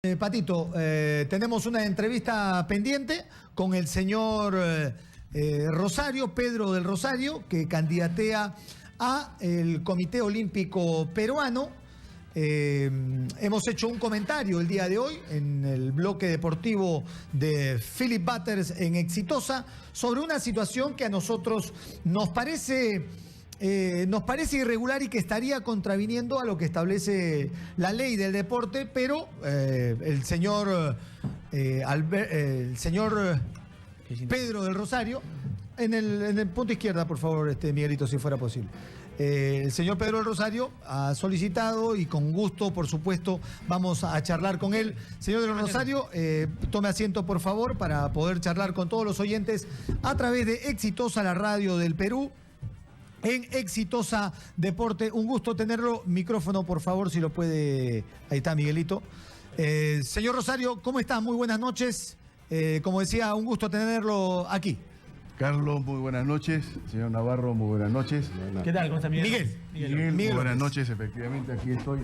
Patito, tenemos una entrevista pendiente con el señor Rosario, Pedro del Rosario, que candidatea a el Comité Olímpico Peruano. Hemos hecho un comentario el día de hoy en el bloque deportivo de Philip Butters en Exitosa sobre una situación que a nosotros nos parece irregular y que estaría contraviniendo a lo que establece la ley del deporte, pero el señor Pedro del Rosario, en el punto izquierda, por favor, Miguelito, si fuera posible. El señor Pedro del Rosario ha solicitado y con gusto, por supuesto, vamos a charlar con él. Señor del Rosario, tome asiento, por favor, para poder charlar con todos los oyentes a través de Exitosa, la radio del Perú. En Exitosa Deporte, un gusto tenerlo. Micrófono, por favor, si lo puede. Ahí está, Miguelito. Señor Rosario, ¿cómo está? Muy buenas noches. Como decía, un gusto tenerlo aquí. Carlos, muy buenas noches. Señor Navarro, muy buenas noches. ¿Qué tal? ¿Cómo está Miguel? Miguel, muy buenas noches. Efectivamente, aquí estoy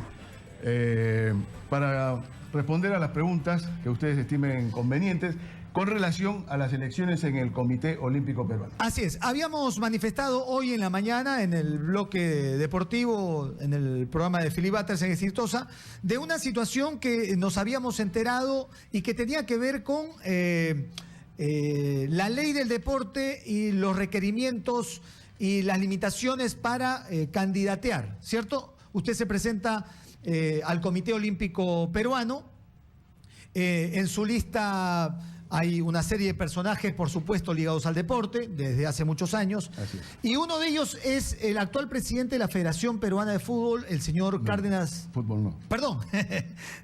para responder a las preguntas que ustedes estimen convenientes con relación a las elecciones en el Comité Olímpico Peruano. Así es. Habíamos manifestado hoy en la mañana en el bloque deportivo, en el programa de Philip Butters en Exitosa, de una situación que nos habíamos enterado y que tenía que ver con la ley del deporte y los requerimientos y las limitaciones para candidatear, ¿cierto? Usted se presenta al Comité Olímpico Peruano. En su lista hay una serie de personajes, por supuesto, ligados al deporte desde hace muchos años. Así es. Y uno de ellos es el actual presidente de la Federación Peruana de Fútbol, el señor Cárdenas. Fútbol no. Perdón,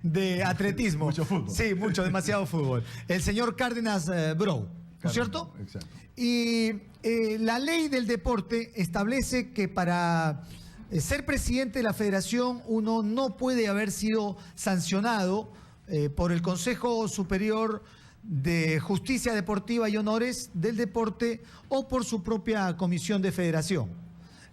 de atletismo. Mucho fútbol. Sí, demasiado fútbol. El señor Cárdenas Brou, ¿no es cierto? Exacto. Y la ley del deporte establece que para ser presidente de la federación uno no puede haber sido sancionado por el Consejo Superior de Justicia Deportiva y Honores del Deporte o por su propia comisión de federación.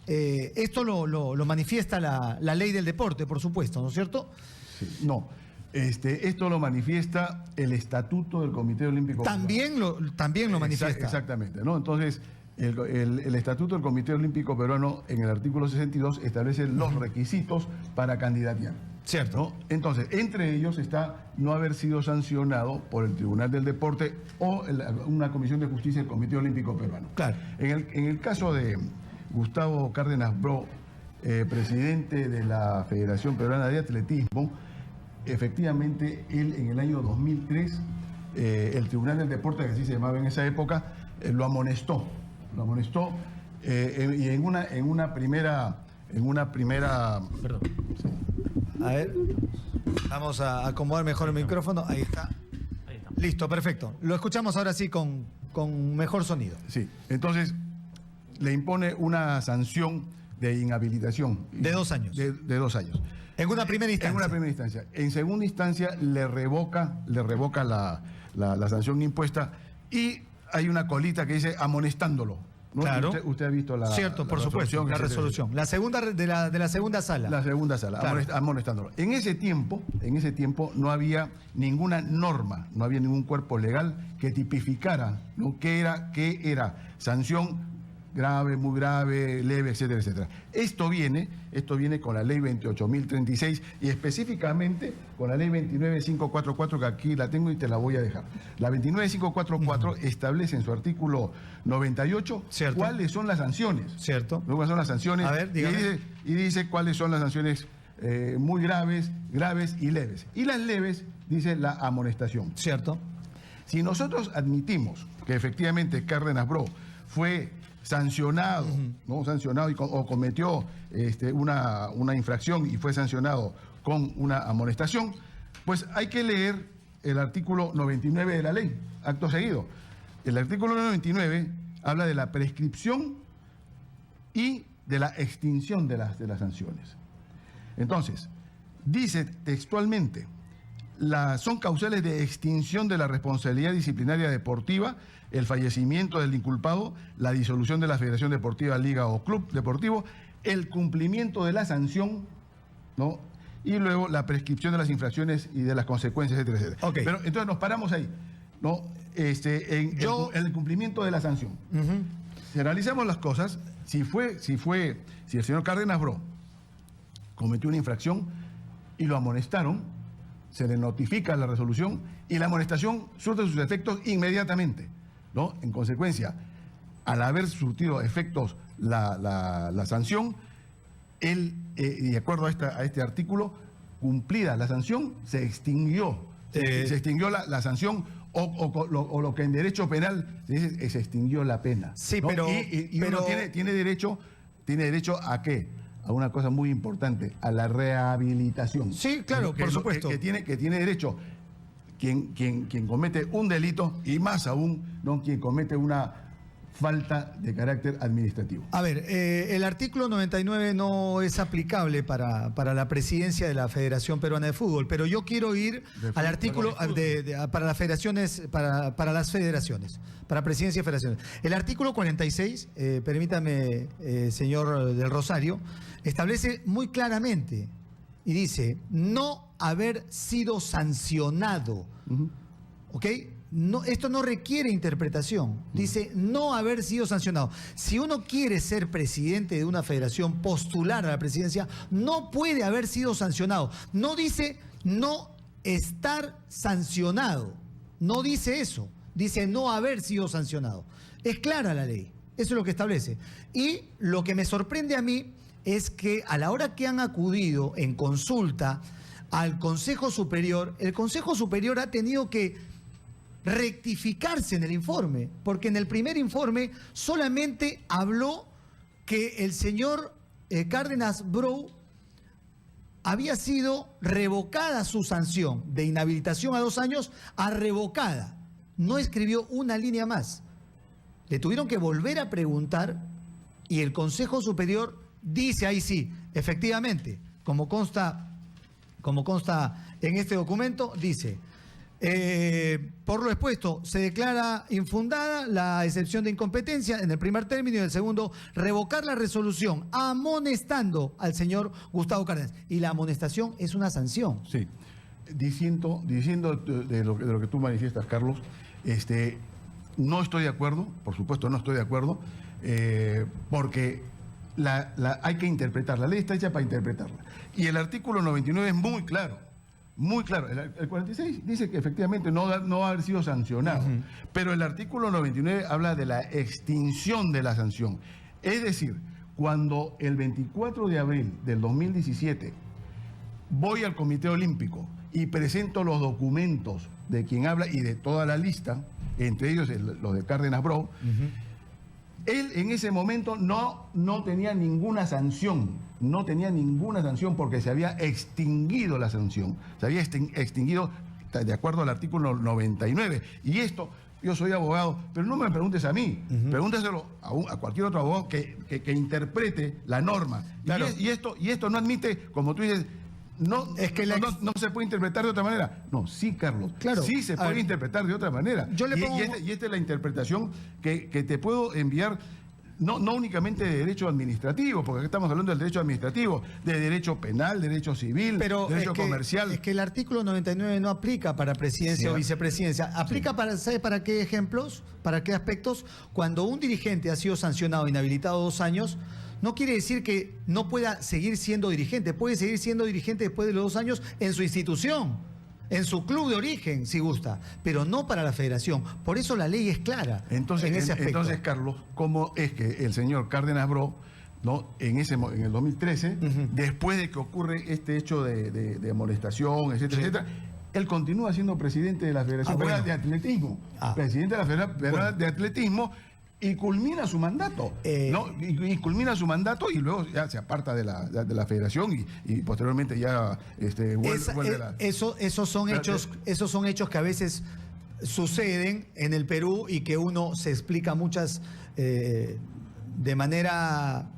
Esto lo manifiesta la ley del deporte, por supuesto, ¿no es cierto? Sí. No. Esto lo manifiesta el Estatuto del Comité Olímpico Peruano. También lo manifiesta. Exactamente, ¿no? Entonces, el Estatuto del Comité Olímpico Peruano, en el artículo 62, establece los requisitos para candidatear. Cierto. ¿No? Entonces, entre ellos está no haber sido sancionado por el Tribunal del Deporte o una comisión de justicia del Comité Olímpico Peruano. Claro. En el caso de Gustavo Cárdenas Brou, presidente de la Federación Peruana de Atletismo, efectivamente, él en el año 2003, el Tribunal del Deporte, que así se llamaba en esa época, lo amonestó. Y en una primera. Perdón. Sí. A ver, vamos a acomodar mejor el micrófono. Ahí está. Listo, perfecto. Lo escuchamos ahora sí con mejor sonido. Sí, entonces le impone una sanción de inhabilitación. De 2 años. De 2 años. En una primera instancia. En una primera instancia. En segunda instancia le revoca la sanción impuesta y hay una colita que dice amonestándolo, ¿no? Claro. Usted ha visto la Cierto, por supuesto, la resolución. La segunda de la segunda sala. La segunda sala, claro. Amonestándolo. En ese tiempo no había ninguna norma, no había ningún cuerpo legal que tipificara, ¿no?, qué era sanción grave, muy grave, leve, etcétera, etcétera. Esto viene con la ley 28.036 y específicamente con la ley 29.544, que aquí la tengo y te la voy a dejar. La 29.544 establece en su artículo 98 Cierto. cuáles son las sanciones. Cierto. ¿Cuáles son las sanciones? A ver, dígame. Y dice cuáles son las sanciones muy graves y leves. Y las leves dice la amonestación. Cierto. Si nosotros admitimos que efectivamente Cárdenas Brou fue sancionado, ¿no? Sancionado o cometió una infracción y fue sancionado con una amonestación, pues hay que leer el artículo 99 de la ley, acto seguido. El artículo 99 habla de la prescripción y de la extinción de las sanciones. Entonces, dice textualmente: son causales de extinción de la responsabilidad disciplinaria deportiva el fallecimiento del inculpado, la disolución de la Federación Deportiva, Liga o Club Deportivo, el cumplimiento de la sanción, ¿no?, y luego la prescripción de las infracciones y de las consecuencias, etcétera, etcétera. Ok. Pero entonces nos paramos ahí, ¿no? En el cumplimiento de la sanción. Si analizamos las cosas, si el señor Cárdenas Bró cometió una infracción y lo amonestaron, se le notifica la resolución y la amonestación surte sus efectos inmediatamente, ¿no? En consecuencia, al haber surtido efectos la sanción, él, de acuerdo a este artículo, cumplida la sanción, se extinguió. Se extinguió la sanción o lo que en derecho penal se dice, se extinguió la pena. Sí, ¿no? pero... Uno tiene derecho ¿a qué? A una cosa muy importante, a la rehabilitación. Sí, claro, por supuesto. Que tiene derecho quien comete un delito y más aún, ¿no? Quien comete una falta de carácter administrativo. A ver, el artículo 99 no es aplicable para la presidencia de la Federación Peruana de Fútbol, pero yo quiero ir al artículo para las federaciones, para las federaciones, para presidencia y federaciones. El artículo 46, permítame, señor del Rosario, establece muy claramente y dice no haber sido sancionado, ¿ok? No, esto no requiere interpretación. Dice no haber sido sancionado. Si uno quiere ser presidente de una federación, postular a la presidencia, no puede haber sido sancionado. No dice no estar sancionado. No dice eso. Dice no haber sido sancionado. Es clara la ley. Eso es lo que establece. Y lo que me sorprende a mí es que a la hora que han acudido en consulta al Consejo Superior, el Consejo Superior ha tenido que rectificarse en el informe, porque en el primer informe solamente habló que el señor Cárdenas Bró había sido revocada su sanción de inhabilitación a 2 años a revocada. No escribió una línea más. Le tuvieron que volver a preguntar y el Consejo Superior dice ahí sí, efectivamente, como consta en este documento, dice... por lo expuesto, se declara infundada la excepción de incompetencia en el primer término y en el segundo, revocar la resolución amonestando al señor Gustavo Cárdenas. Y la amonestación es una sanción. Sí, diciendo de lo que tú manifiestas, Carlos, no estoy de acuerdo, por supuesto no estoy de acuerdo, porque hay que interpretar, la ley está hecha para interpretarla. Y el artículo 99 es muy claro. Muy claro, el 46 dice que efectivamente no va a haber sido sancionado, pero el artículo 99 habla de la extinción de la sanción. Es decir, cuando el 24 de abril del 2017 voy al Comité Olímpico y presento los documentos de quien habla y de toda la lista, entre ellos los de Cárdenas Bró, él en ese momento no tenía ninguna sanción. No tenía ninguna sanción porque se había extinguido la sanción. Se había extinguido de acuerdo al artículo 99. Y esto, yo soy abogado, pero no me preguntes a mí, pregúntaselo a cualquier otro abogado que interprete la norma. Claro. Y esto no admite, como tú dices, no se puede interpretar de otra manera. No, sí, Carlos, claro, sí se puede interpretar de otra manera. Y esta es la interpretación que te puedo enviar. No únicamente de derecho administrativo, porque aquí estamos hablando del derecho administrativo, de derecho penal, derecho civil, derecho comercial. Es que el artículo 99 no aplica para presidencia o vicepresidencia. Aplica ¿sabe para qué ejemplos? ¿Para qué aspectos? Cuando un dirigente ha sido sancionado, inhabilitado 2 años, no quiere decir que no pueda seguir siendo dirigente. Puede seguir siendo dirigente después de los 2 años en su institución, en su club de origen, si gusta, pero no para la federación. Por eso la ley es clara en ese aspecto. Entonces, Carlos, ¿cómo es que el señor Cárdenas Bró, ¿no? en el 2013, después de que ocurre este hecho de amonestación, etcétera, etcétera, él continúa siendo presidente de la Federación Peruana de Atletismo? Presidente de la Federación Peruana de Atletismo. Y culmina su mandato, ¿no? Y culmina su mandato y luego ya se aparta de la federación y posteriormente ya vuelve a la... Esos son hechos que a veces suceden en el Perú y que uno se explica muchas de manera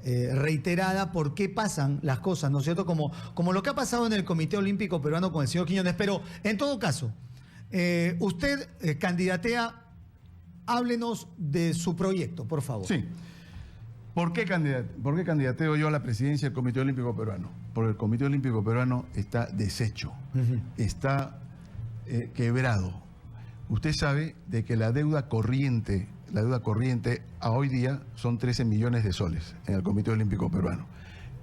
reiterada por qué pasan las cosas, ¿no es cierto? Como lo que ha pasado en el Comité Olímpico Peruano con el señor Quiñones. Pero en todo caso, usted candidatea. Háblenos de su proyecto, por favor. Sí. ¿Por qué candidateo yo a la presidencia del Comité Olímpico Peruano? porque el Comité Olímpico Peruano está deshecho, está quebrado. Usted sabe de que la deuda corriente a hoy día son 13 millones de soles en el Comité Olímpico Peruano.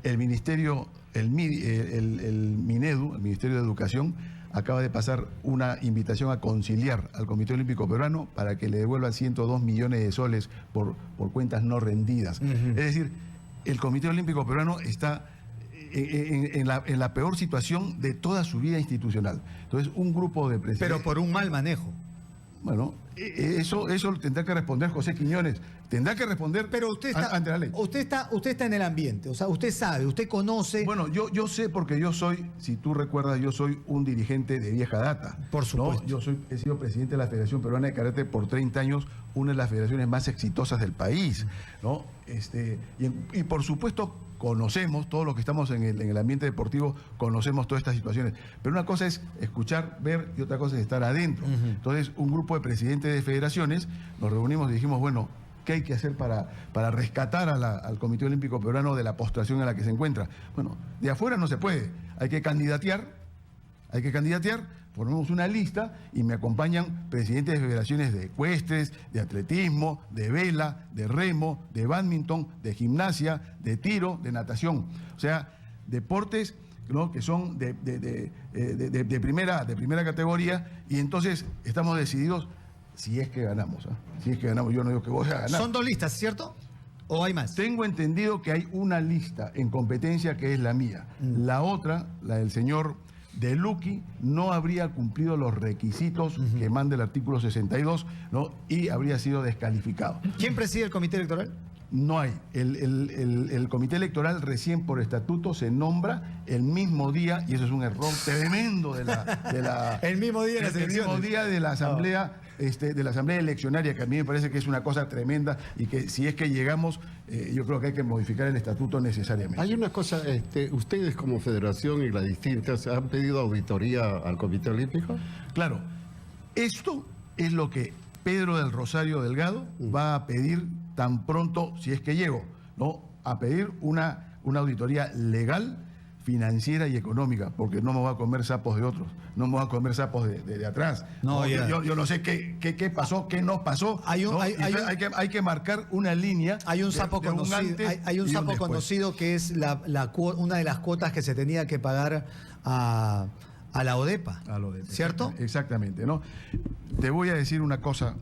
El Ministerio, el Minedu, el Ministerio de Educación, acaba de pasar una invitación a conciliar al Comité Olímpico Peruano para que le devuelvan 102 millones de soles por cuentas no rendidas. Es decir, el Comité Olímpico Peruano está en la peor situación de toda su vida institucional. Entonces, un grupo de presidentes... Pero por un mal manejo. Bueno, eso tendrá que responder José Quiñones. Tendrá que responder pero usted está, ante la ley. Usted está en el ambiente, o sea, usted sabe, usted conoce... Bueno, yo sé porque yo soy, si tú recuerdas, yo soy un dirigente de vieja data. Por supuesto. ¿No? He sido presidente de la Federación Peruana de Karate por 30 años, una de las federaciones más exitosas del país, ¿no? Y por supuesto conocemos, todos los que estamos en el ambiente deportivo, conocemos todas estas situaciones. Pero una cosa es escuchar, ver, y otra cosa es estar adentro. Entonces, un grupo de presidentes de federaciones nos reunimos y dijimos, bueno, ¿qué hay que hacer para rescatar al Comité Olímpico Peruano de la postración en la que se encuentra? Bueno, de afuera no se puede, hay que candidatear, ponemos una lista y me acompañan presidentes de federaciones de ecuestres, de atletismo, de vela, de remo, de bádminton, de gimnasia, de tiro, de natación. O sea, deportes, ¿no?, que son de primera categoría, y entonces estamos decididos si es que ganamos. Si es que ganamos, yo no digo que voy a ganar. Son 2 listas, ¿cierto? ¿O hay más? Tengo entendido que hay una lista en competencia que es la mía. La otra, la del señor De Luqui, no habría cumplido los requisitos que manda el artículo 62, ¿no?, y habría sido descalificado. ¿Quién preside el comité electoral? No hay. El comité electoral recién por estatuto se nombra el mismo día, y eso es un error tremendo de la el mismo día de las elecciones. El mismo día de la asamblea, de la asamblea eleccionaria, que a mí me parece que es una cosa tremenda, y que si es que llegamos, yo creo que hay que modificar el estatuto necesariamente. Hay una cosa, ustedes como federación y las distintas, ¿han pedido auditoría al Comité Olímpico? Claro, esto es lo que Pedro del Rosario Delgado va a pedir tan pronto, si es que llego, ¿no?, a pedir una auditoría legal, financiera y económica, porque no me voy a comer sapos de otros, no me voy a comer sapos de atrás. No, yo no sé qué pasó, qué no pasó. Hay que marcar una línea. Hay un sapo conocido, hay un sapo conocido que es una de las cuotas que se tenía que pagar a la ODEPA, ¿cierto? Exactamente, ¿no? Te voy a decir una cosa,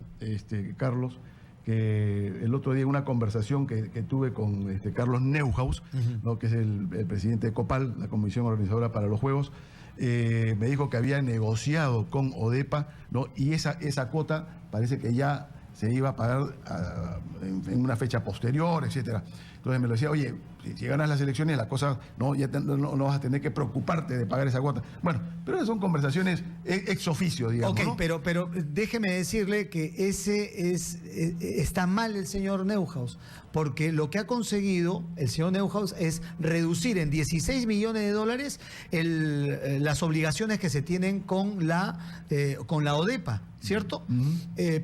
Carlos, que el otro día una conversación que tuve con Carlos Neuhaus, ¿no?, que es el presidente de COPAL, la Comisión Organizadora para los Juegos, me dijo que había negociado con ODEPA, ¿no?, y esa cuota parece que ya se iba a pagar en una fecha posterior, etcétera. Entonces me lo decía, oye, si ganas las elecciones, la cosa no vas a tener que preocuparte de pagar esa cuota. Bueno, pero esas son conversaciones ex oficio, digamos. Ok, ¿no? pero déjeme decirle que está mal el señor Neuhaus, porque lo que ha conseguido el señor Neuhaus es reducir en 16 millones de dólares las obligaciones que se tienen con la ODEPA, ¿cierto?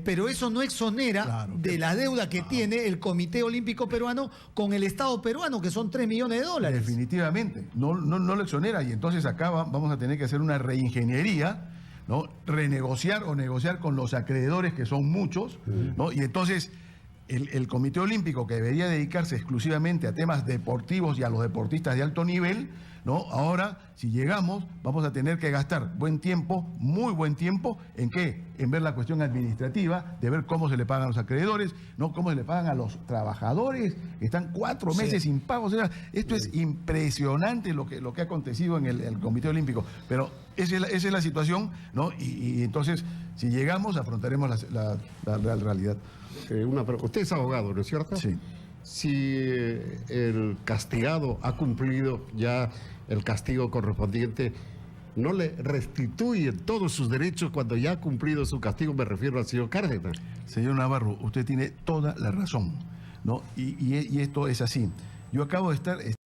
Pero eso no exonera de la deuda que tiene el Comité Olímpico Peruano con el Estado peruano, que son 3 millones de dólares. Definitivamente, no lo exonera, y entonces acá vamos a tener que hacer una reingeniería, ¿no?, renegociar o negociar con los acreedores, que son muchos, ¿no? Y entonces el Comité Olímpico, que debería dedicarse exclusivamente a temas deportivos y a los deportistas de alto nivel, ¿no?, ahora, si llegamos, vamos a tener que gastar buen tiempo, muy buen tiempo, ¿en qué? En ver la cuestión administrativa, de ver cómo se le pagan a los acreedores, ¿no?, cómo se le pagan a los trabajadores, que están 4 meses sin pago. O sea, esto es impresionante lo que ha acontecido en el Comité Olímpico. Pero esa es la situación, ¿no? Y entonces, si llegamos, afrontaremos la realidad. Usted es abogado, ¿no es cierto? Sí. Si el castigado ha cumplido ya el castigo correspondiente, ¿no le restituye todos sus derechos cuando ya ha cumplido su castigo? Me refiero al señor Cárdenas. Señor Navarro, usted tiene toda la razón, ¿no? Y esto es así. Yo acabo de estar